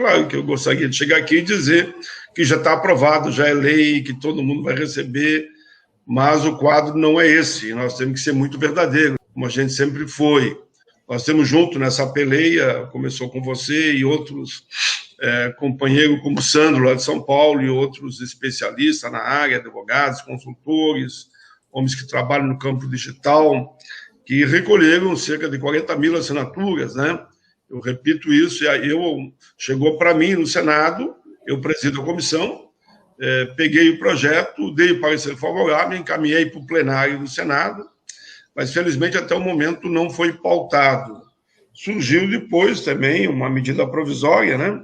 claro que eu gostaria de chegar aqui e dizer que já está aprovado, já é lei, que todo mundo vai receber, mas o quadro não é esse. Nós temos que ser muito verdadeiros, como a gente sempre foi. Nós temos junto nessa peleia, começou com você e outros companheiros como o Sandro, lá de São Paulo, e outros especialistas na área, advogados, consultores, homens que trabalham no campo digital, que recolheram cerca de 40 mil assinaturas, né? Eu repito isso, e aí chegou para mim no Senado, eu presido a comissão, peguei o projeto, dei o parecer favorável, encaminhei para o plenário do Senado, mas, felizmente, até o momento não foi pautado. Surgiu depois também uma medida provisória, né?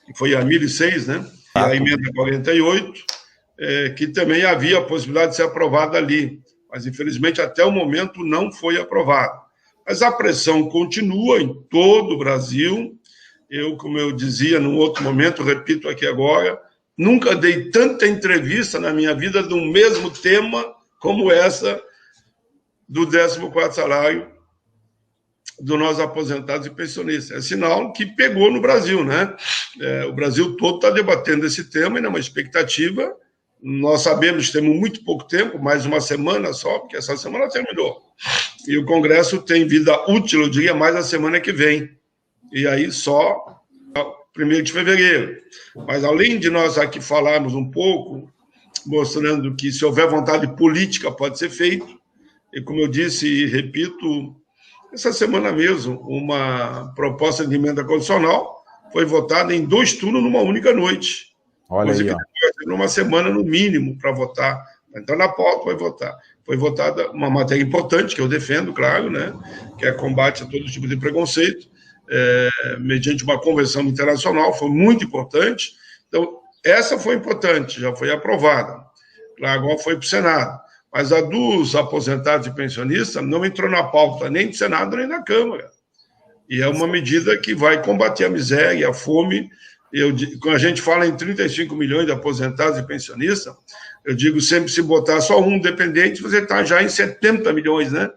Que foi a 1006, né? E a emenda 48, que também havia a possibilidade de ser aprovada ali, mas, infelizmente, até o momento não foi aprovado. Mas a pressão continua em todo o Brasil. Eu, como eu dizia num outro momento, repito aqui agora, nunca dei tanta entrevista na minha vida do mesmo tema como essa do 14º salário dos nossos aposentados e pensionistas. É sinal que pegou no Brasil, né? O Brasil todo está debatendo esse tema e numa expectativa. Nós sabemos que temos muito pouco tempo, mais uma semana só, porque essa semana terminou. E o Congresso tem vida útil, eu diria, mais a semana que vem. E aí só 1º de fevereiro. Mas além de nós aqui falarmos um pouco, mostrando que se houver vontade política pode ser feito, e como eu disse e repito, essa semana mesmo, uma proposta de emenda constitucional foi votada em 2 turnos numa única noite. Olha aí, ó. Numa semana, no mínimo, para votar. Então, na pauta, foi votar. Foi votada uma matéria importante, que eu defendo, claro, né? Que é combate a todo tipo de preconceito, mediante uma convenção internacional, foi muito importante. Então, essa foi importante, já foi aprovada. Claro, agora foi para o Senado. Mas a dos aposentados e pensionistas não entrou na pauta nem do Senado nem da Câmara. E é uma medida que vai combater a miséria, a fome. Quando a gente fala em 35 milhões de aposentados e pensionistas, eu digo sempre, se botar só um dependente, você está já em 70 milhões, né?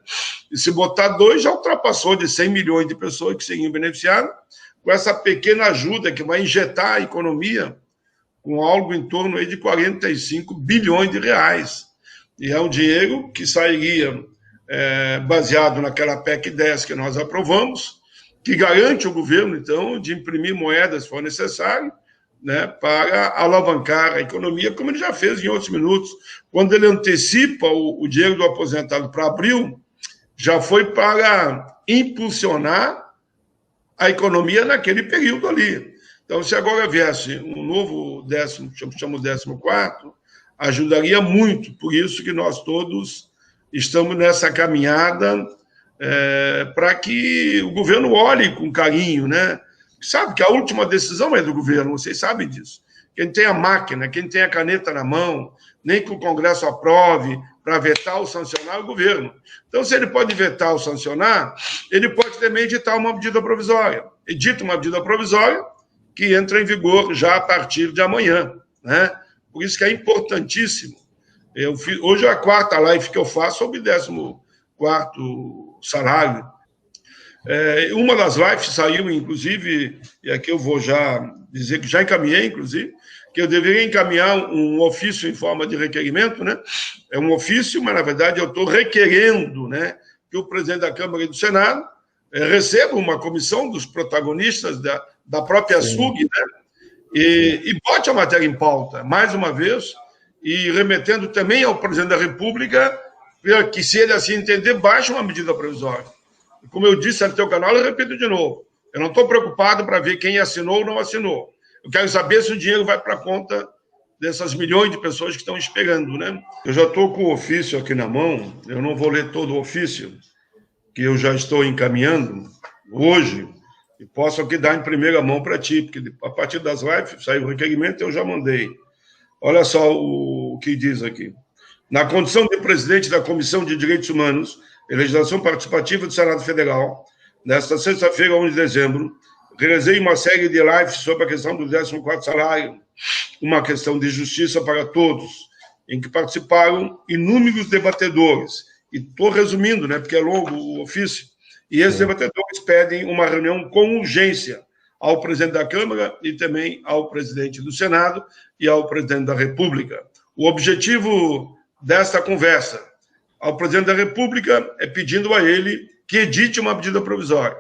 E se botar 2, já ultrapassou de 100 milhões de pessoas que seriam beneficiadas com essa pequena ajuda que vai injetar a economia com algo em torno aí de 45 bilhões de reais. E é um dinheiro que sairia baseado naquela PEC 10 que nós aprovamos, que garante o governo, então, de imprimir moedas, se for necessário, né, para alavancar a economia, como ele já fez em outros minutos. Quando ele antecipa o dinheiro do aposentado para abril, já foi para impulsionar a economia naquele período ali. Então, se agora viesse um novo 14º, ajudaria muito. Por isso que nós todos estamos nessa caminhada para que o governo olhe com carinho, né? Sabe que a última decisão é do governo, vocês sabem disso. Quem tem a máquina, quem tem a caneta na mão, nem que o Congresso aprove para vetar ou sancionar o governo. Então, se ele pode vetar ou sancionar, ele pode também editar uma medida provisória. Edita uma medida provisória que entra em vigor já a partir de amanhã, né? Por isso que é importantíssimo. Hoje é a 4ª live que eu faço sobre 14º salário. Uma das lives saiu, inclusive, e aqui eu vou já dizer que já encaminhei, inclusive, que eu deveria encaminhar um ofício em forma de requerimento, né? É um ofício, mas, na verdade, eu estou requerendo, né, que o presidente da Câmara e do Senado receba uma comissão dos protagonistas da própria SUG, né? E bote a matéria em pauta, mais uma vez, e remetendo também ao presidente da República, que, se ele assim entender, baixe uma medida provisória. Como eu disse no teu canal, eu repito de novo, eu não estou preocupado para ver quem assinou ou não assinou. Eu quero saber se o dinheiro vai para a conta dessas milhões de pessoas que estão esperando, né? Eu já estou com o ofício aqui na mão, eu não vou ler todo o ofício, que eu já estou encaminhando hoje, e posso aqui dar em primeira mão para ti, porque a partir das lives saiu o requerimento, eu já mandei. Olha só o que diz aqui. Na condição de presidente da Comissão de Direitos Humanos e Legislação Participativa do Senado Federal, nesta sexta-feira, 11 de dezembro, realizei uma série de lives sobre a questão do 14º salário, uma questão de justiça para todos, em que participaram inúmeros debatedores. E estou resumindo, né, porque é longo o ofício. E esses debatedores pedem uma reunião com urgência, ao presidente da Câmara e também ao presidente do Senado e ao presidente da República. O objetivo desta conversa ao presidente da República é pedindo a ele que edite uma medida provisória.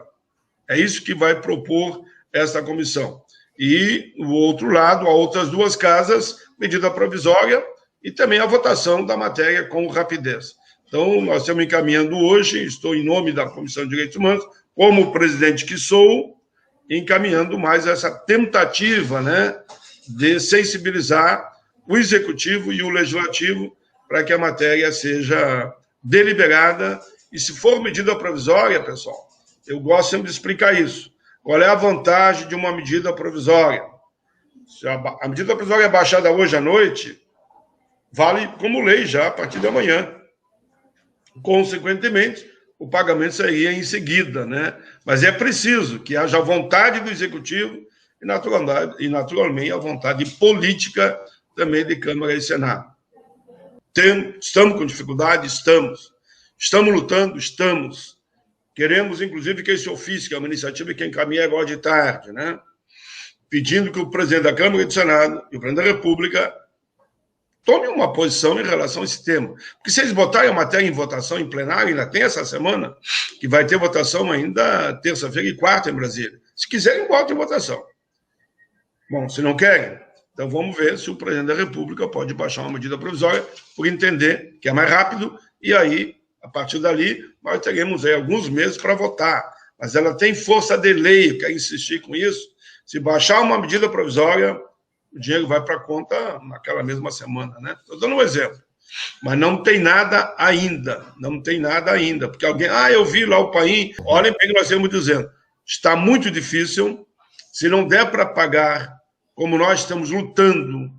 É isso que vai propor esta comissão. E, do outro lado, há outras duas casas, medida provisória e também a votação da matéria com rapidez. Então, nós estamos encaminhando hoje, estou em nome da Comissão de Direitos Humanos, como presidente que sou, encaminhando mais essa tentativa, né, de sensibilizar o Executivo e o Legislativo para que a matéria seja deliberada. E se for medida provisória, pessoal, eu gosto sempre de explicar isso. Qual é a vantagem de uma medida provisória? Se a medida provisória é baixada hoje à noite, vale como lei já a partir de amanhã. Consequentemente, o pagamento seria em seguida, né? Mas é preciso que haja vontade do Executivo e, naturalmente, a vontade política também de Câmara e Senado. Estamos com dificuldade? Estamos. Estamos lutando? Estamos. Queremos, inclusive, que esse ofício, que é uma iniciativa que encaminha agora de tarde, né? Pedindo que o presidente da Câmara e do Senado e o presidente da República tome uma posição em relação a esse tema. Porque se eles botarem a matéria em votação em plenário, ainda tem essa semana, que vai ter votação ainda terça-feira e quarta em Brasília. Se quiserem, botem em votação. Bom, se não querem, então vamos ver se o presidente da República pode baixar uma medida provisória por entender que é mais rápido e aí, a partir dali, nós teremos aí alguns meses para votar. Mas ela tem força de lei, eu quero insistir com isso. Se baixar uma medida provisória, o dinheiro vai para a conta naquela mesma semana, né? Estou dando um exemplo. Mas não tem nada ainda, não tem nada ainda. Porque alguém, eu vi lá o Paim, olhem bem o que nós estamos dizendo. Está muito difícil, se não der para pagar, como nós estamos lutando,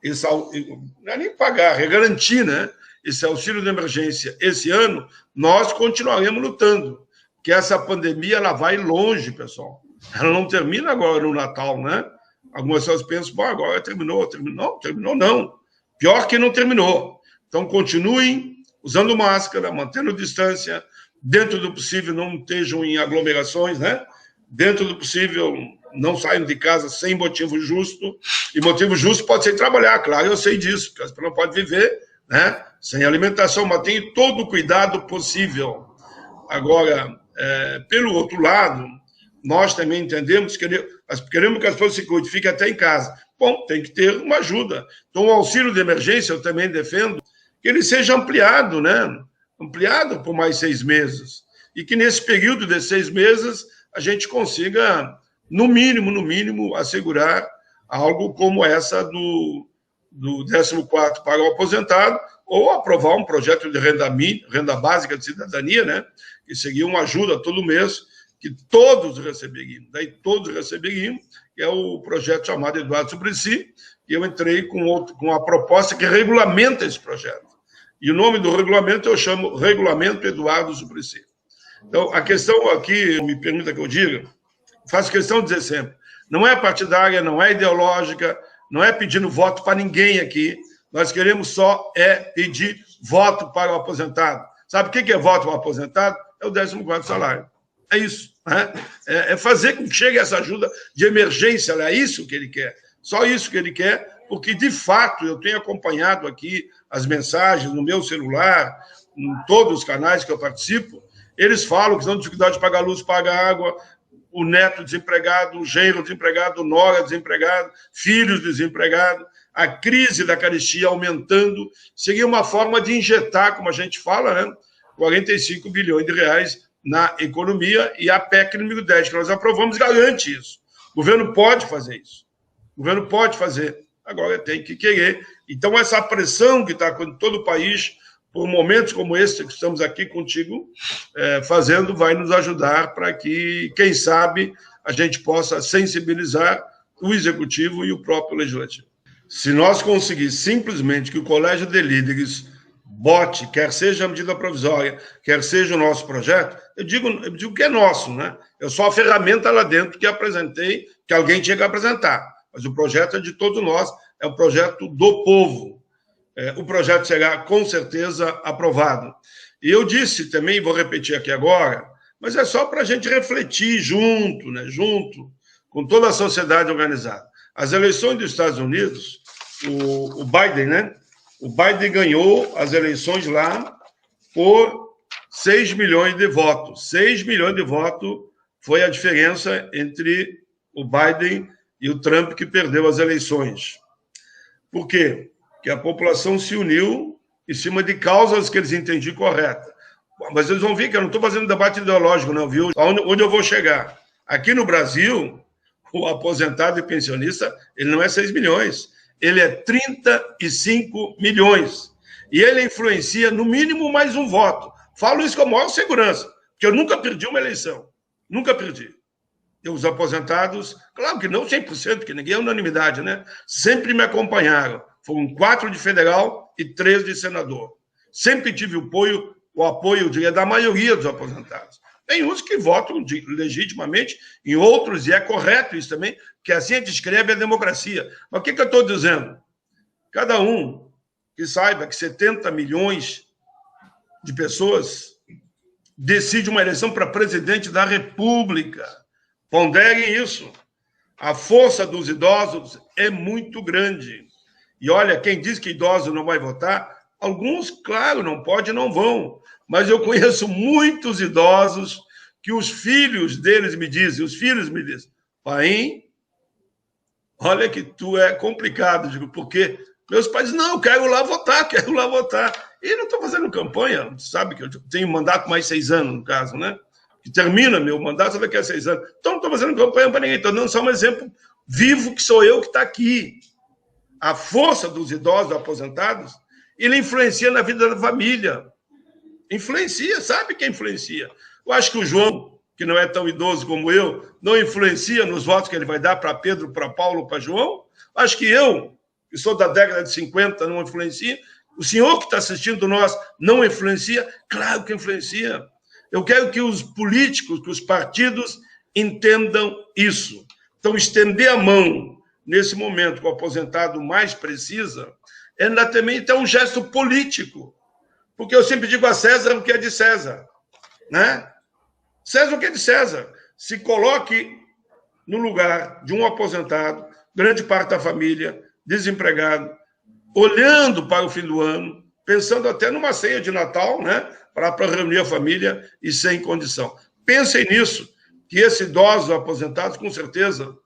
não é nem pagar, é garantir, né? Esse auxílio de emergência esse ano, nós continuaremos lutando. Porque essa pandemia, ela vai longe, pessoal. Ela não termina agora no Natal, né? Algumas pessoas pensam, agora terminou. Não, terminou não. Pior que não terminou. Então, continuem usando máscara, mantendo distância, dentro do possível não estejam em aglomerações, né? Dentro do possível não saiam de casa sem motivo justo. E motivo justo pode ser trabalhar, claro, eu sei disso, porque as pessoas não podem viver, né? Sem alimentação, mas tem todo o cuidado possível. Agora, pelo outro lado, nós também entendemos que queremos que as pessoas se cuidem, fiquem até em casa. Bom, tem que ter uma ajuda. Então, o auxílio de emergência, eu também defendo que ele seja ampliado, né? Ampliado por mais 6 meses. E que nesse período de 6 meses a gente consiga, no mínimo, assegurar algo como essa do 14º para o aposentado, ou aprovar um projeto de renda básica de cidadania, né? Que seria uma ajuda todo mês, que todos receberiam. Daí todos receberiam, que é o projeto chamado Eduardo Suplicy, e eu entrei com a proposta que regulamenta esse projeto. E o nome do regulamento eu chamo Regulamento Eduardo Suplicy. Então, a questão aqui, me permita que eu diga, faço questão de dizer sempre, não é partidária, não é ideológica, não é pedindo voto para ninguém aqui, nós queremos só pedir voto para o aposentado. Sabe o que é voto para o aposentado? É o 14º salário. É isso. Né? É fazer com que chegue essa ajuda de emergência, é isso que ele quer. Só isso que ele quer, porque, de fato, eu tenho acompanhado aqui as mensagens no meu celular, em todos os canais que eu participo, eles falam que estão com dificuldade de pagar luz, pagar água, o neto desempregado, o genro desempregado, nora desempregado, filhos desempregados, a crise da carestia aumentando, seria uma forma de injetar, como a gente fala, né, 45 bilhões de reais na economia, e a PEC número 10, que nós aprovamos, garante isso. O governo pode fazer isso. O governo pode fazer. Agora tem que querer. Então, essa pressão que está com todo o país, por momentos como esse que estamos aqui contigo, fazendo, vai nos ajudar para que, quem sabe, a gente possa sensibilizar o Executivo e o próprio Legislativo. Se nós conseguirmos simplesmente que o Colégio de Líderes bote, quer seja a medida provisória, quer seja o nosso projeto, eu digo que é nosso, né? Eu sou a ferramenta lá dentro que apresentei, que alguém tinha que apresentar. Mas o projeto é de todos nós, é o projeto do povo. O projeto será, com certeza, aprovado. E eu disse também, vou repetir aqui agora, mas é só para a gente refletir junto, né? Junto, com toda a sociedade organizada. As eleições dos Estados Unidos, o Biden, né? O Biden ganhou as eleições lá por 6 milhões de votos. 6 milhões de votos foi a diferença entre o Biden e o Trump, que perdeu as eleições. Por quê? Porque a população se uniu em cima de causas que eles entendiam corretas. Mas eles vão ver que eu não estou fazendo debate ideológico, não, viu? Onde eu vou chegar? Aqui no Brasil, o aposentado e pensionista, ele não é 6 milhões, ele é 35 milhões. E ele influencia, no mínimo, mais um voto. Falo isso com a maior segurança, porque eu nunca perdi uma eleição. Nunca perdi. E os aposentados, claro que não 100%, porque ninguém é unanimidade, né? Sempre me acompanharam. Foram 4 de federal e 3 de senador. Sempre tive o apoio, eu diria, da maioria dos aposentados. Tem uns que votam legitimamente, em outros, e é correto isso também, que assim a gente escreve a democracia. Mas o que eu estou dizendo? Cada um que saiba que 70 milhões de pessoas decide uma eleição para presidente da República. Ponderem isso. A força dos idosos é muito grande. E olha, quem diz que idoso não vai votar, alguns, claro, não pode, não vão. Mas eu conheço muitos idosos que os filhos deles me dizem, pai, olha que tu é complicado. Digo, por quê? Meus pais dizem, não, eu quero lá votar. E não estou fazendo campanha, sabe que eu tenho mandato mais 6 anos, no caso, né? Que termina meu mandato só daqui a 6 anos. Então não estou fazendo campanha para ninguém, estou dando só um exemplo vivo que sou eu que está aqui. A força dos idosos aposentados, ele influencia na vida da família. Influencia, sabe quem influencia? Eu acho que o João, que não é tão idoso como eu, não influencia nos votos que ele vai dar para Pedro, para Paulo, para João. Acho que eu, que sou da década de 50, não influencia. O senhor que está assistindo nós não influencia? Claro que influencia. Eu quero que os políticos, que os partidos entendam isso. Então, estender a mão nesse momento que o aposentado mais precisa, ainda também tem um gesto político. Porque eu sempre digo a César o que é de César, né? César o que é de César. Se coloque no lugar de um aposentado, grande parte da família, desempregado, olhando para o fim do ano, pensando até numa ceia de Natal, né? Para reunir a família e sem condição. Pensem nisso, que esses idosos aposentados, com certeza,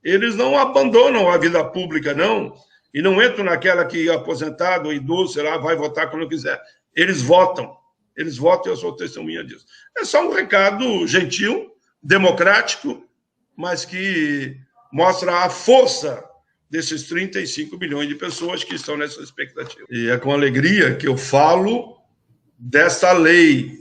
eles não abandonam a vida pública, não, e não entram naquela que aposentado ou idoso, sei lá, vai votar quando quiser. Eles votam e eu sou testemunha disso. É só um recado gentil, democrático, mas que mostra a força desses 35 milhões de pessoas que estão nessa expectativa. E é com alegria que eu falo dessa lei,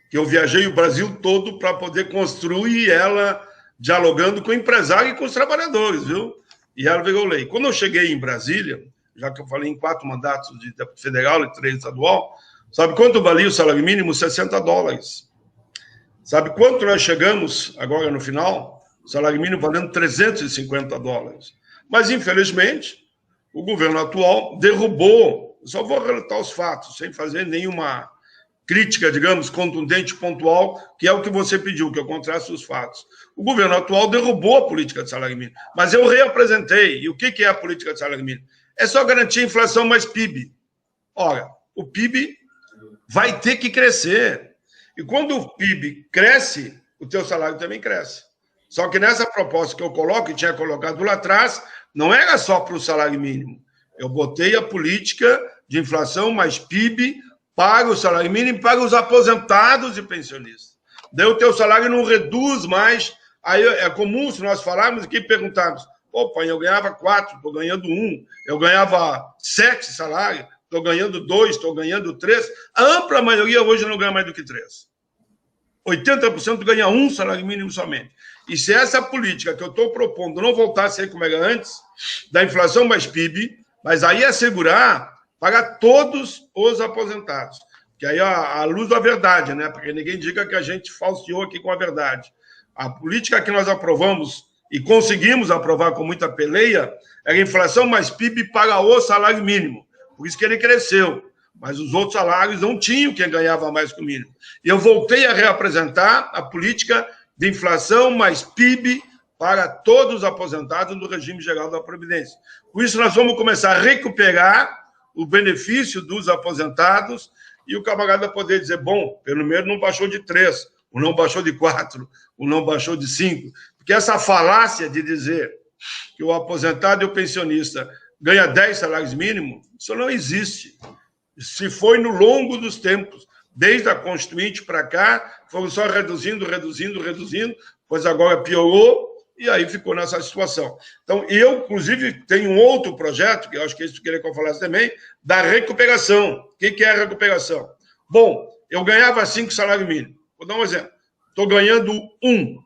que eu viajei o Brasil todo para poder construir ela, dialogando com o empresário e com os trabalhadores, viu? E ela virou lei. Quando eu cheguei em Brasília, já que eu falei em 4 mandatos de federal e 3 estadual, sabe quanto valia o salário mínimo? $60. Sabe quanto nós chegamos agora no final? O salário mínimo valendo $350. Mas, infelizmente, o governo atual derrubou, só vou relatar os fatos, sem fazer nenhuma crítica, digamos, contundente, pontual, que é o que você pediu, que eu contraste os fatos. O governo atual derrubou a política de salário mínimo, mas eu reapresentei. E o que é a política de salário mínimo? É só garantir a inflação mais PIB. Ora, o PIB vai ter que crescer. E quando o PIB cresce, o teu salário também cresce. Só que nessa proposta que eu coloco, e tinha colocado lá atrás, não era só para o salário mínimo. Eu botei a política de inflação mais PIB para o salário mínimo e para os aposentados e pensionistas. Daí o teu salário não reduz mais. Aí é comum, se nós falarmos aqui, perguntarmos, pô, pai, eu ganhava 4, estou ganhando 1. Eu ganhava 7 salários, estou ganhando 2, estou ganhando 3. A ampla maioria hoje não ganha mais do que 3. 80% ganha 1 salário mínimo somente. E se essa política que eu estou propondo não voltasse aí como era antes, da inflação mais PIB, mas aí assegurar para todos os aposentados. Que aí a luz da verdade, né? Porque ninguém diga que a gente falseou aqui com a verdade. A política que nós aprovamos e conseguimos aprovar com muita peleia era a inflação mais PIB para o salário mínimo. Por isso que ele cresceu. Mas os outros salários não tinham quem ganhava mais que o mínimo. E eu voltei a reapresentar a política de inflação mais PIB para todos os aposentados do regime geral da Previdência. Com isso, nós vamos começar a recuperar o benefício dos aposentados e o camarada poder dizer, bom, pelo menos não baixou de 3, ou não baixou de 4, ou não baixou de 5. Porque essa falácia de dizer que o aposentado e o pensionista ganha 10 salários mínimos, isso não existe. Se foi no longo dos tempos, desde a Constituinte para cá, foram só reduzindo, pois agora piorou, e aí ficou nessa situação. Então, eu, inclusive, tenho um outro projeto, que eu acho que é isso que eu queria que eu falasse também, da recuperação. O que é a recuperação? Bom, eu ganhava 5 salários mínimos. Vou dar um exemplo. Estou ganhando 1.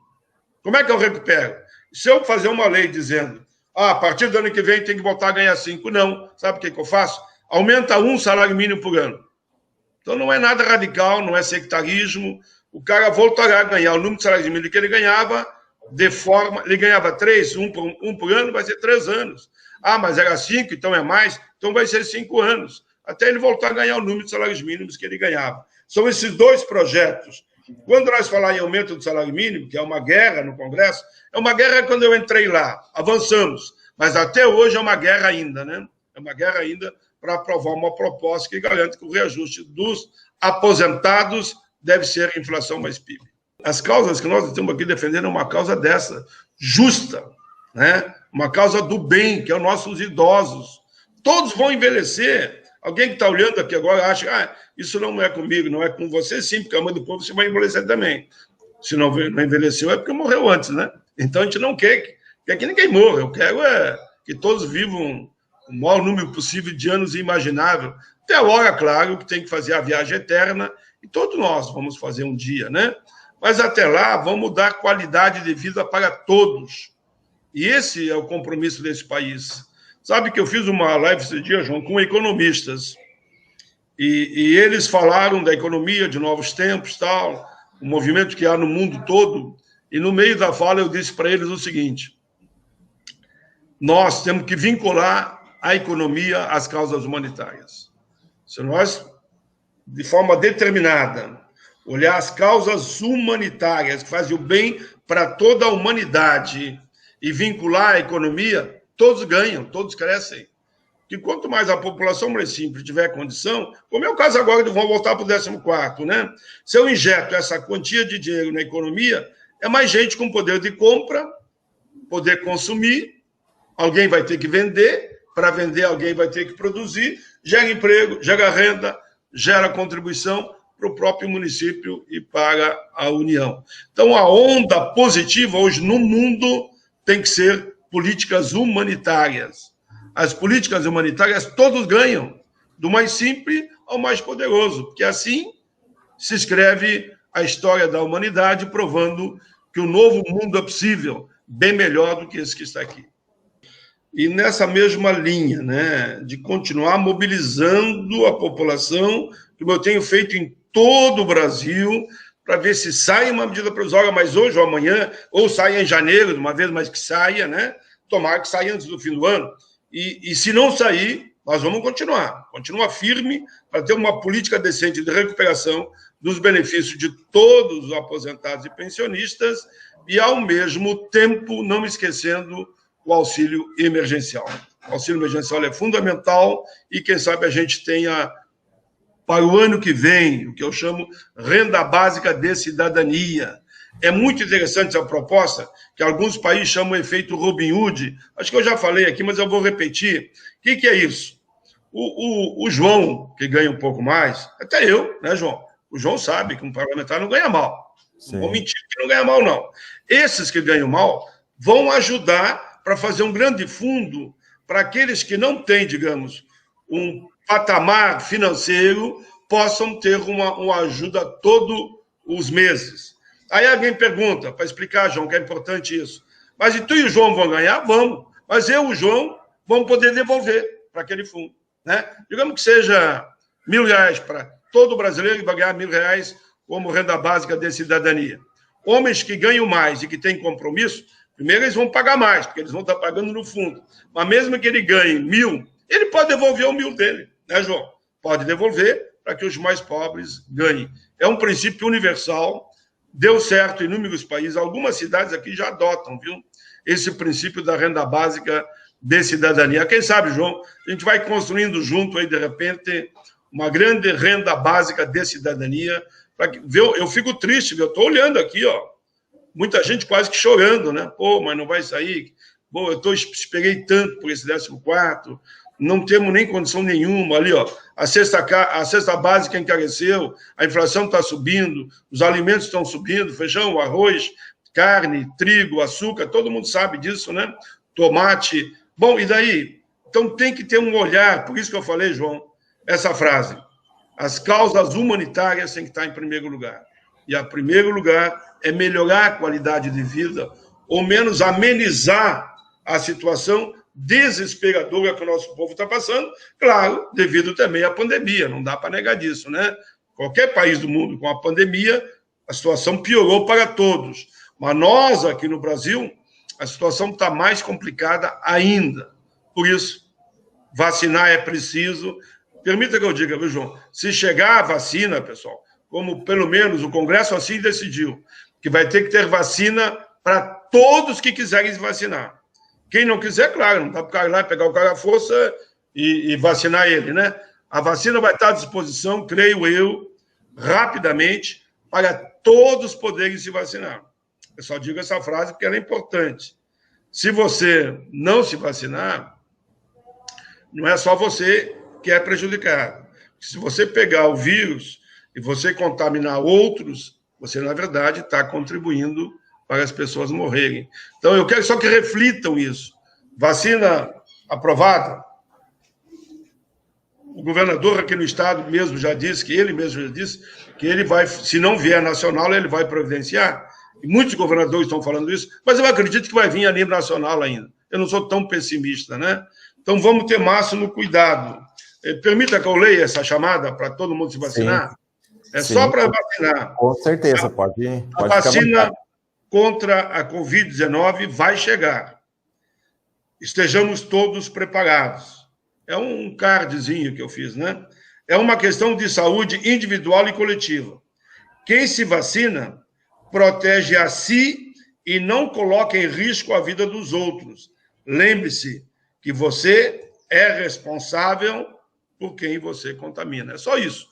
Como é que eu recupero? Se eu fazer uma lei dizendo, a partir do ano que vem tem que voltar a ganhar 5, não. Sabe o que eu faço? Aumenta 1 salário mínimo por ano. Então, não é nada radical, não é sectarismo. O cara voltará a ganhar o número de salários mínimos que ele ganhava, de forma... Ele ganhava 3, um por ano, vai ser 3 anos. Ah, mas era 5, então é mais, então vai ser 5 anos. Até ele voltar a ganhar o número de salários mínimos que ele ganhava. São esses 2 projetos. Quando nós falar em aumento do salário mínimo, que é uma guerra no Congresso, é uma guerra quando eu entrei lá, avançamos. Mas até hoje é uma guerra ainda, né? É uma guerra ainda para aprovar uma proposta que garante que o reajuste dos aposentados deve ser a inflação mais PIB. As causas que nós estamos aqui defendendo é uma causa dessa, justa, né? Uma causa do bem, que é os nossos idosos. Todos vão envelhecer. Alguém que está olhando aqui agora acha, isso não é comigo, não é com você, sim, porque a mãe do povo você vai envelhecer também. Se não envelheceu é porque morreu antes, né? Então a gente não quer que ninguém morra. Eu quero que todos vivam o maior número possível de anos imaginável. Até a hora, claro, que tem que fazer a viagem eterna, e todos nós vamos fazer um dia, né? Mas até lá, vamos dar qualidade de vida para todos. E esse é o compromisso desse país. Sabe que eu fiz uma live esse dia, João, com economistas, e eles falaram da economia de novos tempos, tal, o movimento que há no mundo todo, e no meio da fala eu disse para eles o seguinte, nós temos que vincular a economia às causas humanitárias. Se nós, de forma determinada, olhar as causas humanitárias que fazem o bem para toda a humanidade e vincular a economia, todos ganham, todos crescem. Que quanto mais a população mais simples tiver condição, como é o caso agora de vão voltar para o 14º, né? Se eu injeto essa quantia de dinheiro na economia, é mais gente com poder de compra, poder consumir, alguém vai ter que vender, para vender alguém vai ter que produzir, gera emprego, gera renda, gera contribuição para o próprio município e para a União. Então, a onda positiva hoje no mundo tem que ser políticas humanitárias. As políticas humanitárias todos ganham, do mais simples ao mais poderoso, porque assim se escreve a história da humanidade, provando que o novo mundo é possível, bem melhor do que esse que está aqui. E nessa mesma linha, né, de continuar mobilizando a população, como eu tenho feito em todo o Brasil, para ver se sai uma medida provisória, mas hoje ou amanhã, ou saia em janeiro, de uma vez, mas que saia, né? Tomara que saia antes do fim do ano. E se não sair, nós vamos continuar firme para ter uma política decente de recuperação dos benefícios de todos os aposentados e pensionistas e, ao mesmo tempo, não esquecendo o auxílio emergencial. O auxílio emergencial é fundamental e, quem sabe, a gente tenha, para o ano que vem, o que eu chamo renda básica de cidadania. É muito interessante essa proposta, que alguns países chamam de efeito Robin Hood. Acho que eu já falei aqui, mas eu vou repetir. O que é isso? O João, que ganha um pouco mais, até eu, né, João? O João sabe que um parlamentar não ganha mal. Sim. Não vou mentir que não ganha mal, não. Esses que ganham mal vão ajudar para fazer um grande fundo para aqueles que não têm, digamos, um patamar financeiro, possam ter uma ajuda todos os meses. Aí alguém pergunta, para explicar, João, que é importante isso. Mas e tu e o João vão ganhar? Vamos. Mas eu e o João vamos poder devolver para aquele fundo, né? Digamos que seja R$1.000 para todo brasileiro que vai ganhar R$1.000 como renda básica de cidadania. Homens que ganham mais e que têm compromisso, primeiro eles vão pagar mais, porque eles vão estar pagando no fundo. Mas mesmo que ele ganhe 1.000, ele pode devolver o 1.000 dele, né, João? Pode devolver para que os mais pobres ganhem. É um princípio universal, deu certo em inúmeros países, algumas cidades aqui já adotam, viu? esse princípio da renda básica de cidadania. Quem sabe, João, a gente vai construindo junto aí, de repente, uma grande renda básica de cidadania. Eu fico triste, eu estou olhando aqui, ó, muita gente quase que chorando, né? Pô, mas não vai sair. Pô, esperei tanto por esse 14º, não temos nem condição nenhuma ali, ó. A cesta básica encareceu, a inflação está subindo, os alimentos estão subindo, feijão, arroz, carne, trigo, açúcar, todo mundo sabe disso, né? Tomate. Bom, e daí? Então tem que ter um olhar, por isso que eu falei, João, essa frase. As causas humanitárias têm que estar em primeiro lugar. E a primeiro lugar é melhorar a qualidade de vida, ou menos amenizar a situação desesperadora que o nosso povo está passando, claro, devido também à pandemia, não dá para negar disso, né? Qualquer país do mundo com a pandemia, a situação piorou para todos. Mas nós, aqui no Brasil, a situação está mais complicada ainda. Por isso, vacinar é preciso. Permita que eu diga, viu, João? Se chegar a vacina, pessoal, como pelo menos o Congresso assim decidiu, que vai ter que ter vacina para todos que quiserem se vacinar. Quem não quiser, claro, não dá para o cara ir lá pegar o cara à força e vacinar ele, né? A vacina vai estar à disposição, creio eu, rapidamente, para todos poderem se vacinar. Eu só digo essa frase porque ela é importante. Se você não se vacinar, não é só você que é prejudicado. Se você pegar o vírus e você contaminar outros, você, na verdade, está contribuindo para as pessoas morrerem. Então, eu quero só que reflitam isso. Vacina aprovada. O governador aqui no estado mesmo já disse, que ele vai, se não vier nacional, ele vai providenciar. E muitos governadores estão falando isso, mas eu acredito que vai vir a nível nacional ainda. Eu não sou tão pessimista, né? Então, vamos ter máximo cuidado. Permita que eu leia essa chamada para todo mundo se vacinar? Sim. É só para vacinar. Com certeza, pode a vacina contra a Covid-19 vai chegar. Estejamos todos preparados. É um cardzinho que eu fiz, né? É uma questão de saúde individual e coletiva. Quem se vacina protege a si e não coloca em risco a vida dos outros. Lembre-se que você é responsável por quem você contamina. É só isso.